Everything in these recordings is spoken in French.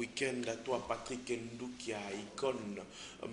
week-end à toi, Patrick Ndukia, icône,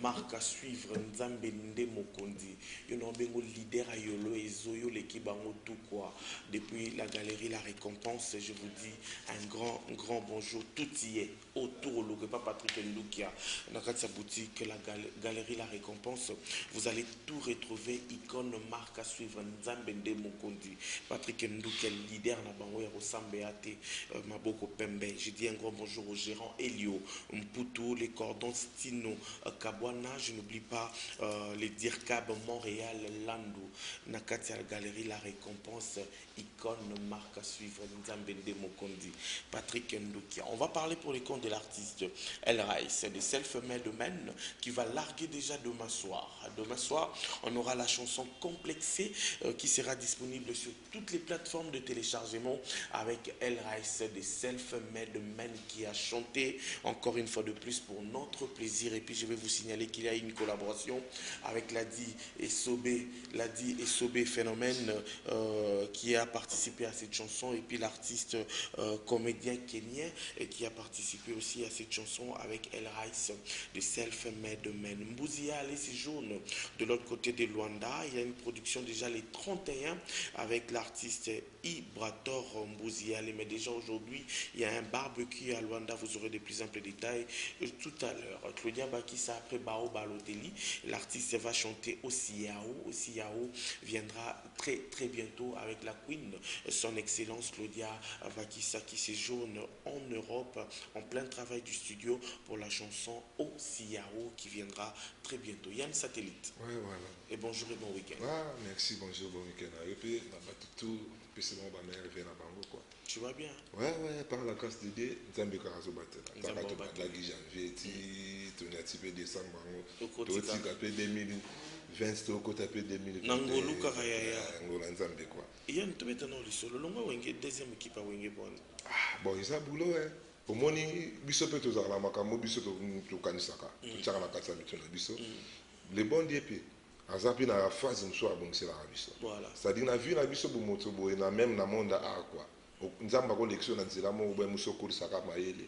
marque à suivre, Nzambe Nde Mokondi. Yo non bengo leader à Yolo et Zoyo, l'équipe en tout quoi. Depuis la galerie La Récompense, je vous dis un grand bonjour. Tout y est autour, le pas Patrick Ndukia. Dans sa boutique, la galerie La Récompense, vous allez tout retrouver, icône, marque à suivre, Nzambe Nde Mokondi. Patrick Ndukia, leader na bango ya Rosambeate, Maboko Pembe. Je dis un grand bonjour au gérant Elio Mputu, les cordons Stino Kabwana, je n'oublie pas les Dirkab Montréal Landou, Nakatia Galerie La Récompense, icône, marque à suivre, Nzambende Mokondi, Patrick Ndukia. On va parler pour les comptes de l'artiste El Rice, de Self-Made Man, qui va larguer déjà demain soir. Demain soir, on aura la chanson Complexée qui sera disponible sur toutes les plateformes de téléchargement avec El Rice, de Self-Made Man, qui a chanté encore une fois de plus pour notre plaisir. Et puis je vais vous signaler qu'il y a une collaboration avec Ladi et Sobé Phénomène qui a participé à cette chanson, et puis l'artiste comédien kenyan qui a participé aussi à cette chanson avec El Rice de Self-Made Man. Mbouzia allez séjourne de l'autre côté de Luanda. Il y a une production déjà les 31 avec l'artiste Ibrator Mbouzia. Mais déjà aujourd'hui, il y a un barbecue à Luanda. Vous aurez de plus amples détails tout à l'heure. Claudia Bakissa après Bao Balotelli. L'artiste va chanter au Siao. Au Siao viendra très bientôt avec la Queen, son excellence Claudia Bakissa, qui séjourne en Europe en plein travail du studio pour la chanson au Siao qui viendra très bientôt. Yann Satellite. Oui, voilà. Et bonjour et bon week-end. Ah, merci, bonjour, bon week-end. Et puis, tout, puis c'est bon, ma mère vient à Bango, quoi. Tu vas bien? Ouais, par la casse d'idée, Nzambe Karazo Batel. Nzambe Batel, janvier, tu n'as pas décembre, Bango. Tu as tapé 2020, tu as tapé 2020. Nangolu Karaya. Angola Nzambe, quoi. Yann, tu es dans le solo. Longa Wenge, deuxième équipe à Wenge Bon. Ah, bon, il y a boulot, hein. Au moins, biso peut aux armes, makamo biso to kanisaka. Tu tchara na katsa bitona biso. Les bons DP. Azapi na phase mso abongisi la biso. Voilà. C'est-à-dire na vie na biso bu moto boye na même na monde a quoi. Nzamba ko lection na nzela mo bo muso kulisaka mayele.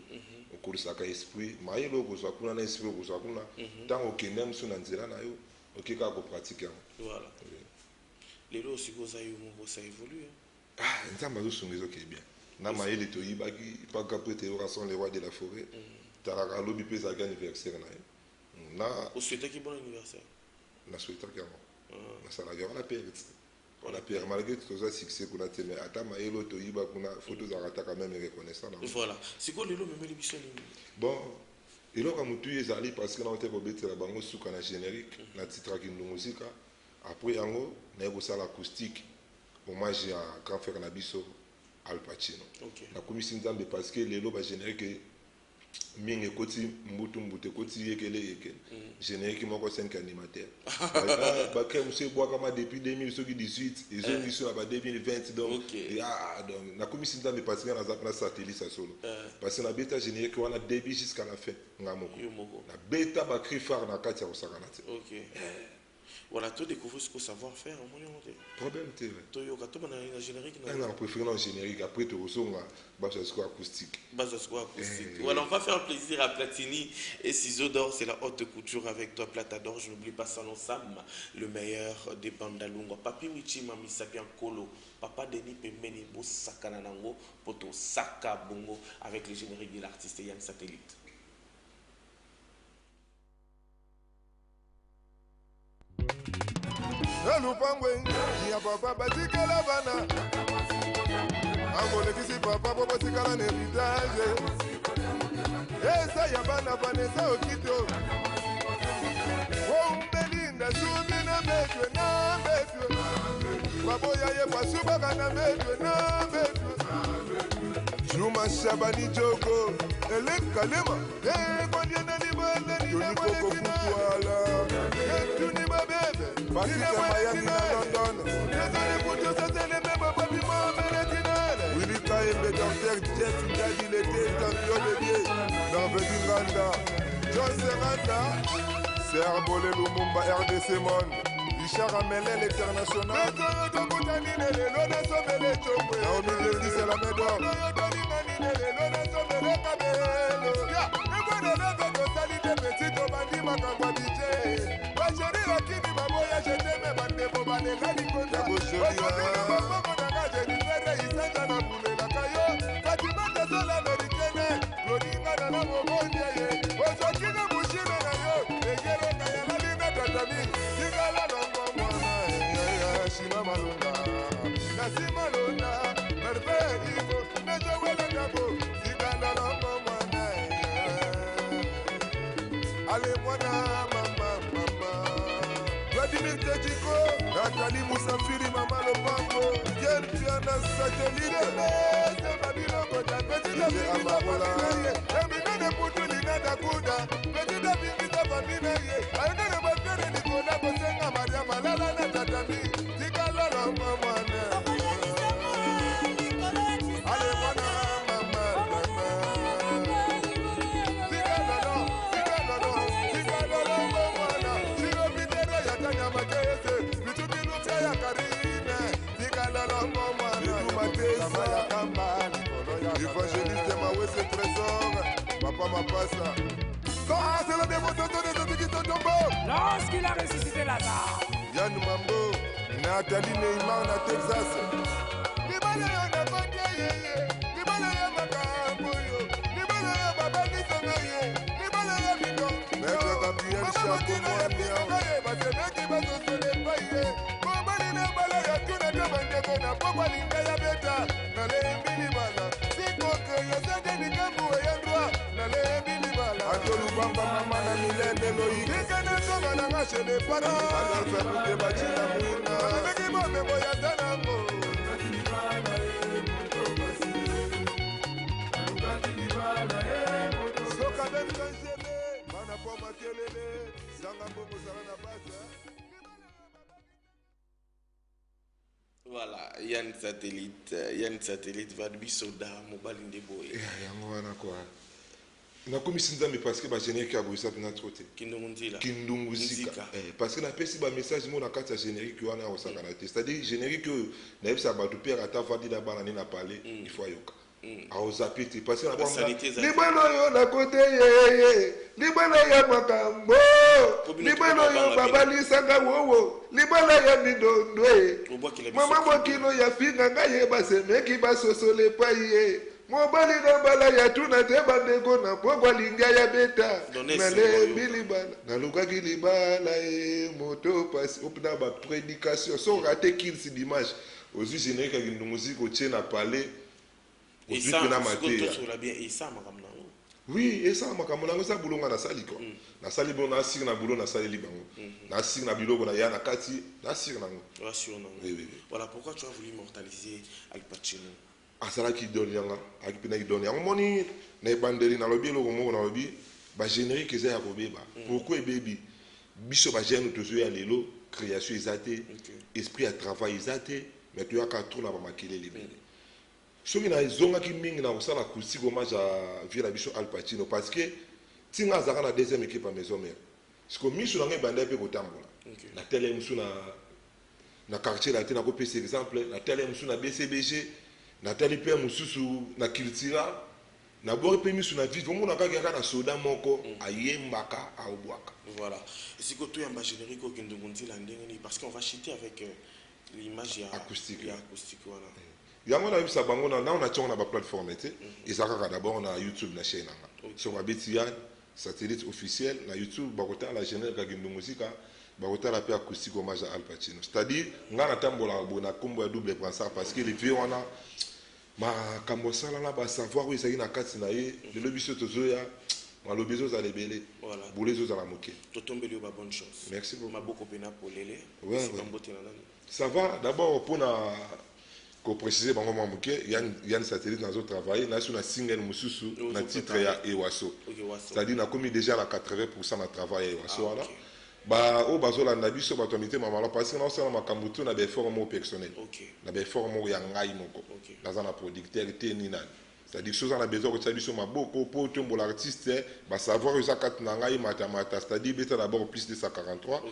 Okulisaka esprit, mayele okozwa kuna na esprit okozwa kuna. Tant okende mso na nzela na yo, okeka ko pratiquer. Voilà. Les lots aussi ça évolue. Ah, nzamba zo sungizo ke bien. Na mayele to yibaki pa kapete orason les rois de la forêt. Taraka lobi pesa anniversaire na yo. Na au souhaiter qui bon anniversaire. Na souhaiter que na sala ya la paix. On a perdu malgré tout ça succès qu'on a tenu à tama elo to yiba kuna photos arata quand même reconnaissant. Voilà. C'est quoi le lot même les bisous. Bon, elo ka mutu ezali parce que na ote ko betela bango suka na générique na titre ki musique. Après yango na ko sala acoustique hommage à grand frère na biso Al Pacino. La commission Nzambe parce que les lobes génériques mingi koti mbute koti yekele générique moko 5 animateurs. Bakay monsieur bois comme depuis 2018 et je suis là 2020 donc donc la commission Nzambe parce que na satellite ça solo. Parce que na bêta générique on a début jusqu'à la fin ngamoko. Na bêta ba cri phare na kati ya osakana te. OK. Voilà, tu découvres ce qu'il faut savoir faire au moins. Problème, tu es un générique. Non, préférant un générique. Après, tu reçois un acoustique. Voilà, on va faire plaisir à Platini et Ciseaux d'Or. C'est la haute couture avec toi, Platador. Je n'oublie pas Salon Sam, le meilleur des Bandalunga. Papi Wichi, Mami Sabian Kolo. Papa Denis Pemeni Bous Sakananango. Poto Saka Bongo avec le générique de l'artiste Yann Satellite. Lupangwe, ya papa batikala bana. Angole kisi papa bobo tikala n'héritage. Esa ya bana banesa okito. Ombelinda subi na betwe. Baboya ye kwasuba na betwe. Juma Shabani Joko, Elen Kalema, Konyana Libana, Yoniko Kutuala, Tunima Bebe, Basika Miami London, Willy Kaembe, Dr. Jet, Daddy l'été, champion de biais, Norvège Randa, John Serranda, Serbole Lumumba, RDC Monde, Richard Amelin, l'international, Naomi Verdi, c'est la médaille. Nathalie Moussafiri, Mama Lopango, Yen Piana Satellite, Amarola, Emine Putulina Dakuda, Petita Bimita Famine, I know about Nicola Bosenga, Maria Malala, Natami, Ticala, Mama, Alemana, Mama, Évangéliste Mawese Trésor, Papa Mapassa. Ah, c'est la démonstration des autres qui sont tombés. Lorsqu'il a ressuscité Lazare. Yann Mambo, Nathalie Neymar na Texas. Maître Gabriel Chapeau Lubamba mama na milende loïc Ikana soma na ngache le para Adolphe Mouke Bachina Mouina Ameki mome boya zanango Soka ben kanjebe Mana po makelele Zanga bobo zara na basa. Voilà, Yann Satellite va de bisoda mobile ndeboy. Yango wana kwa. Na komisi nzambe parce que ba générique ya boisa pena troté. Kindunguzika. Parce que na pesi ba message mo na kati ya générique wana osaka na te. C'est-à-dire générique na yebisa ba to père ata vadi da bana ni na parler, il faut ayoka. A osapiti parce que na ba libano yo na côté ye. Libano ya makambo. Libano yo babali sanga wowo. Libano ya midondwe. Mama mokino ya finga ngaye ba semeki ba sosole pa ye. Mobali na bala ya tuna te bandeko na pokwa linga ya beta nale bilibala na lukaki libala e moto passe opna ba prédication so raté kills d'image aussi générique ya ndumuzi ko tient na parler aussi na maté oui et ça makamona ngo sa bulonga na sali ko na sali bon na sir na bulo na sali libango na sir na biloko na ya na kati na sir na ngo voilà pourquoi tu as voulu immortaliser Al Pacino. Asalaki donianga akipina idoni amoni na bandeli na lobi loko moko na lobi ba générique eza ya kobeba pourquoi baby biso ba jeune toujours ya lelo création ezate esprit à travail ezate mais tu as ka trop na ba makele libele soki na zonga ki mingi na osala acoustique hommage à Vila biso Al Pacino parce que tinga zaka na deuxième équipe à maison mère parce que miso na ngai banda pe kotambola na tele musu na quartier la tena ko pese exemple na tele musu na BCBG Nathalie Père Moussousou na Kiltira na bori pe misu na vivre mon akaka na soda moko ayembaka aobwaka. Voilà. Et si ko to yamba générique au Kindungunzi la ndengeni parce qu'on va chuter avec l'image acoustique voilà. Yango na bisa bango na on a tchonga na ba plateforme té ezaka d'abord na YouTube na chaîne nga. Sur ba Betian satellite officiel na YouTube bakota la générique ya Kindunguzika bakota la pe acoustique hommage à Al Pacino. C'est-à-dire ngana tambola bona kombo ya double pensar parce que les vieux wana ma kamosala na ba savoir oui ça na kati na ye de lobiso tozoya ma lobiso za lebele voilà bolezo za la moke to tombeli ba bonne chance merci beaucoup maboko pena polele ça va d'abord pour na ko préciser bango ma moke Yann Satellite na zo travailler na sur na single mususu na titre ya Ewaso c'est-à-dire na commis déjà la 80% na travail Ewaso voilà ba o bazola na biso bato mité mama parce que na osala makambo to na be forme personnel na be forme ya ngai moko na za na producteur te ni nani c'est-à-dire chose na besoin ko tsabiso maboko po tombo l'artiste ba savoir ça kat na ngai matamata c'est-à-dire beta d'abord plus de 143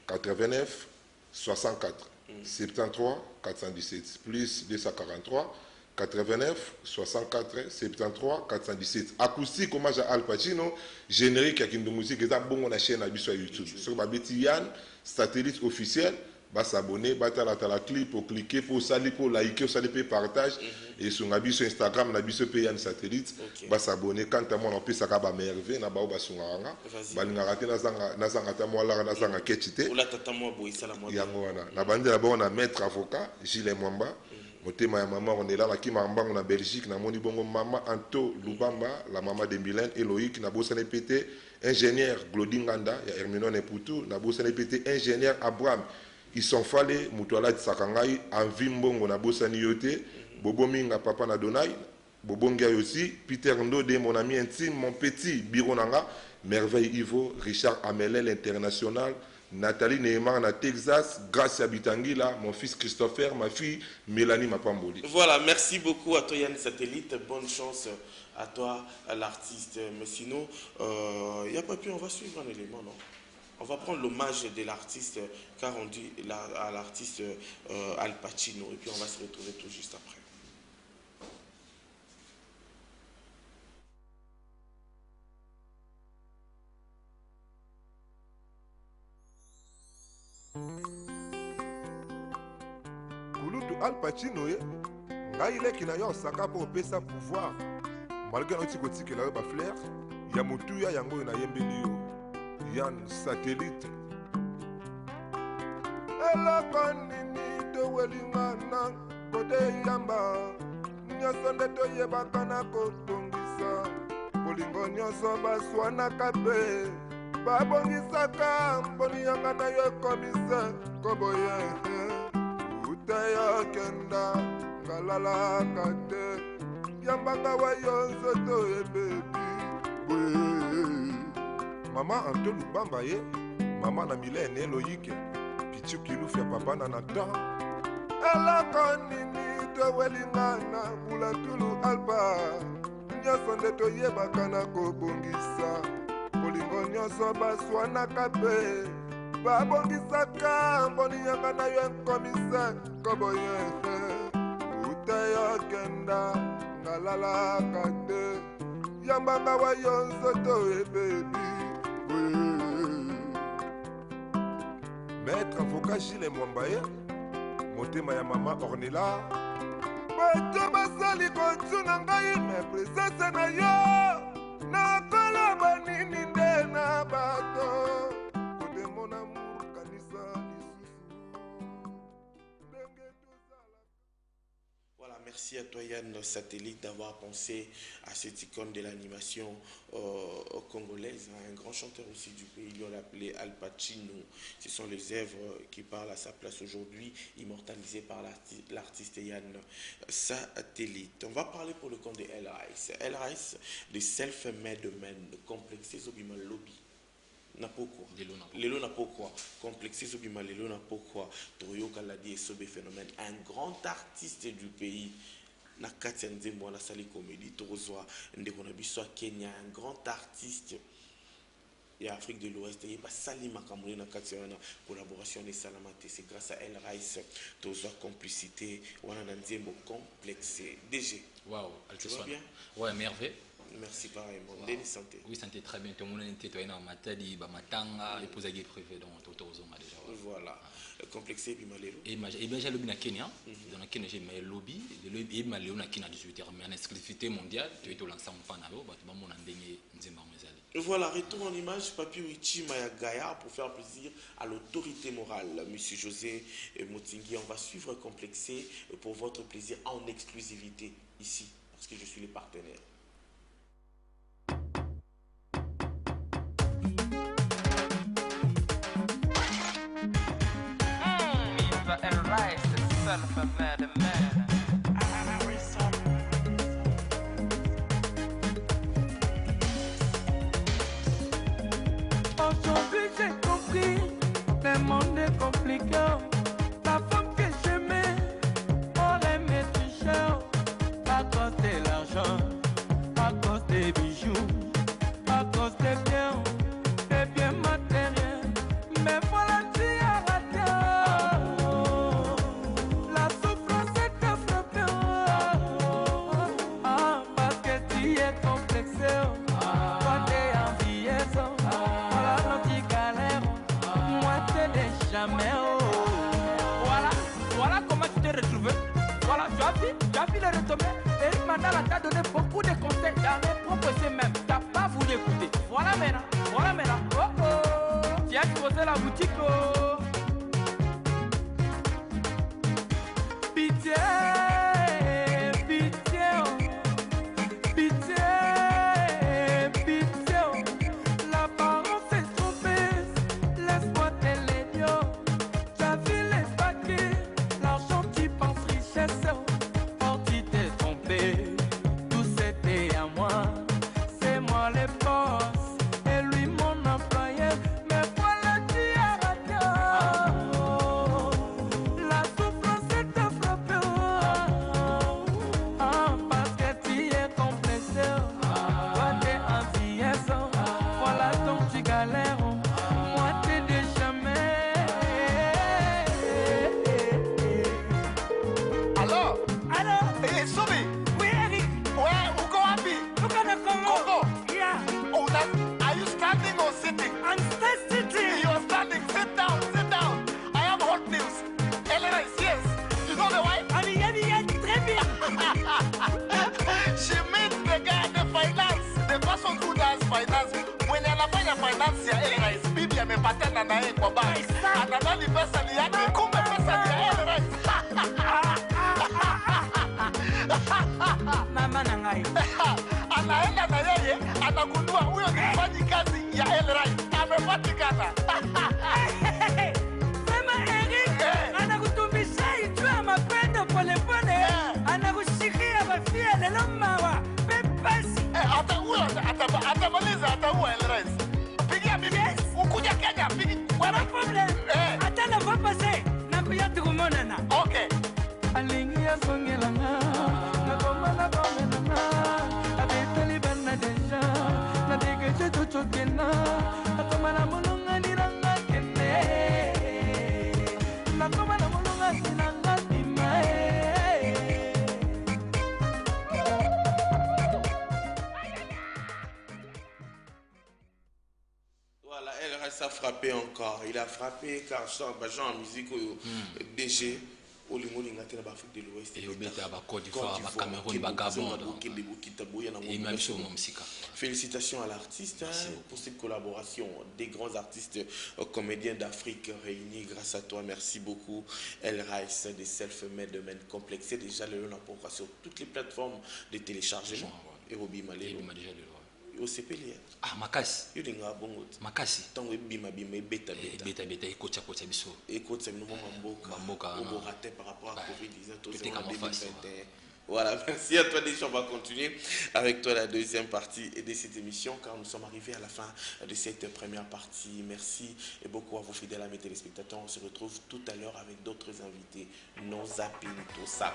89 64 73 417 plus 243 89 64 73 417 acoustique hommage à Al Pacino générique ya Kindunguzi eza bongo na chaîne na biso ya YouTube sur ba beti Yann Satellite officiel s'abonner, batala la clip pour cliquer pour sali pour liker, sali pour partage et sur nabi sur Instagram nabi sur Yann satellite s'abonner quand à moi on peut ça ka ba merveille na ba basunganga balinga raté na zanga ta moi la na zanga ketite ou la tata moi boy sala moi yango wana na bande là on a maître avocat Gilles Mwamba motema ya maman on est là qui mamba on a Belgique na moni bongo maman Anto Lubamba la maman de Mylène Eloïc na bosane pété ingénieur Glodinganda ya Hermione Poutou na bosane pété ingénieur Abraham ils sont fallés mutuala tsakangai en vimbongo na bosani yote bobo minga papa na donai bobongia aussi Peter Ndode mon ami intime mon petit bironanga merveille Ivo Richard Amelin l'international Nathalie Neymar na Texas grâce à Bitangila mon fils Christopher ma fille Mélanie Mapamboli. Voilà, merci beaucoup à toi Yann Satellite, bonne chance à toi à l'artiste, mais sinon il n'y a pas pu, on va suivre un élément, non? On va prendre l'hommage de l'artiste qu'a rendu à l'artiste Al Pacino et puis on va se retrouver tout juste après. Kulutu Al Pacino ye ngai leki na yo saka pour pesa pouvoir malgré notre côté que là ba flair ya mutuya yango na yembeli yo Yann Satellite eloko nini towelingana kote yamba nyonso nde toyebaka na kotongisa bolingo nyonso baswanaka mpe babongisaka mponi yanga na yo ekomise koboye ute yo kenda ngalalaka te yambanga wa yo nzoto ebebi boye Maman Anto Lubamba ye, maman na Mylène Eloïc, Pichu Kilouf ya papa na Nathan. Eloko nini towelingana bula tulu alba, nyonso nde toyebaka na kobongisa, bolingo nyonso baswanaka mpe babongisaka mponi yanga na yo nkomise koboye ute yo kenda ngalalaka te yambanga wa yo nzoto ebebi. Maître avocat Gilles Mwamba motema ya mama Ornella bato basali kotuna ngai me presence na yo nakoloba nini nde na bato kote mon amour kanisa Voilà, merci à toi Yann Satellite d'avoir pensé à cette icône de l'animation congolaise, un grand chanteur aussi du pays, on l'appelait Al Pacino. Ce sont les œuvres qui parlent à sa place aujourd'hui, immortalisées par l'artiste Yann Satellite. On va parler pour le compte de El Rice. El Rice, le self-made man, complexé Zobima Lobby. Na pourquoi lelo na pourquoi complexé Zobima lelo na pourquoi Toyo Kaladi et Sobe Phénomène, un grand artiste du pays na kati nzembo na sali comédie Torozwa ndeko na biso Kenya, un grand artiste et Afrique de l'Ouest et pas sali makamule na kati na collaboration de Salamate, c'est grâce à El Rice Torozwa complicité wana na nzembo complexé DG. Waouh, tu vas bien? Ouais, merveille. Merci pareillement. Wow. Denis Santé. Oui, santé très bien. Tout le monde était toi dans matadi, ba matanga, épouse guide privé donc tout déjà. Voilà. Complexé puis malheureux. Et bien j'ai lobby na Kenya. Dans le Kenya j'ai mes lobby, de lobby et malheureux na Kenya 18h mais en exclusivité mondiale, tu es tout l'ensemble fan alors, bah tu vas mon endeigner nzemba mezali. Voilà, retour en image Papi Wichi Maya Gaya pour faire plaisir à l'autorité morale. Monsieur José Motingui, on va suivre Complexé pour votre plaisir en exclusivité ici parce que je suis le partenaire. El Rice, self-made man. Aujourd'hui j'ai compris, le monde est compliqué. La femme que j'aimais aurait m'est cher à cause de l'argent, à cause des bijoux, à cause des biens matériels. Mais voilà, tu as raté. La souffrance est Butiko. Pitié, pitié, pitié, pitié. L'apparence est trompeuse, laisse-moi te l'idiot. T'as vu les paquets, l'argent tu penses richesse. Or tu t'es trompé, tout c'était à moi. C'est moi les boss, et lui mon employé. Mais voilà tu as raté. La souffrance est te frappée. Parce que tu es complexé. Toi t'es un vieillesse. Voilà donc tu galères. Moi t'es de jamais. Alors, Alors, eh, Sobi, oui Eric, ouais, Uko Wapi, look at the Congo. Congo. Yeah, Oh, are you standing or sitting? I'm still sitting. You're standing. Sit down, sit down. I have hot news. Elena is yes. You know the wife? Très bien. She meets the guy at the finance, the person who does finance. When anafanya finance ya Elena is bibi amepatana na yeye kwa bank. Anadhani pesa ni yake, kumbe pesa ni ya Elena. Mama na ngai. Anaenda na yeye, anagundua huyo ni mfanyikazi ya Elena. Amepatikana. Sema Eric, anakutumbisha itwa mapendo pole pole. Anakushikia bafia lelo mawa. Pepasi. Hata huyo atamaliza hata huyo Elena. Pigia bibi. Ukuja Kenya, pigi. Wana problem. Ata na vapase. Na kuya tukumonana. Okay. Alingi ya songelanga. Na komana komenana. Abetali bana deja. Na degeje tuchokena. Akomana mulunga niranga kene. Na komana mulunga niranga timae. Voilà, elle reste à frapper encore. Il a frappé car Jean en musique au DG. Au Lingolinga, dans l'Afrique de l'Ouest. Et au Beta, Côte d'Ivoire, Cameroun, Gabon. Et même sur mon musique. Félicitations à l'artiste pour cette collaboration. Des grands artistes comédiens d'Afrique réunis grâce à toi. Merci beaucoup. El Rice des Self-Made Men Complex. C'est déjà le nom pour sur toutes les plateformes de téléchargement. Et Roby Malé. Au CPLI. Ah, Makasi. Il y a un bon Makasi. Tant que bima bima beta beta. Beta beta et coach biso. Et coach c'est nous Mamboka. On va rater par rapport à Covid-19. Tout ça en 2021. Voilà, merci à toi déjà. On va continuer avec toi la deuxième partie de cette émission car nous sommes arrivés à la fin de cette première partie. Merci et beaucoup à vos fidèles amis téléspectateurs. On se retrouve tout à l'heure avec d'autres invités. Non zapping, tout ça,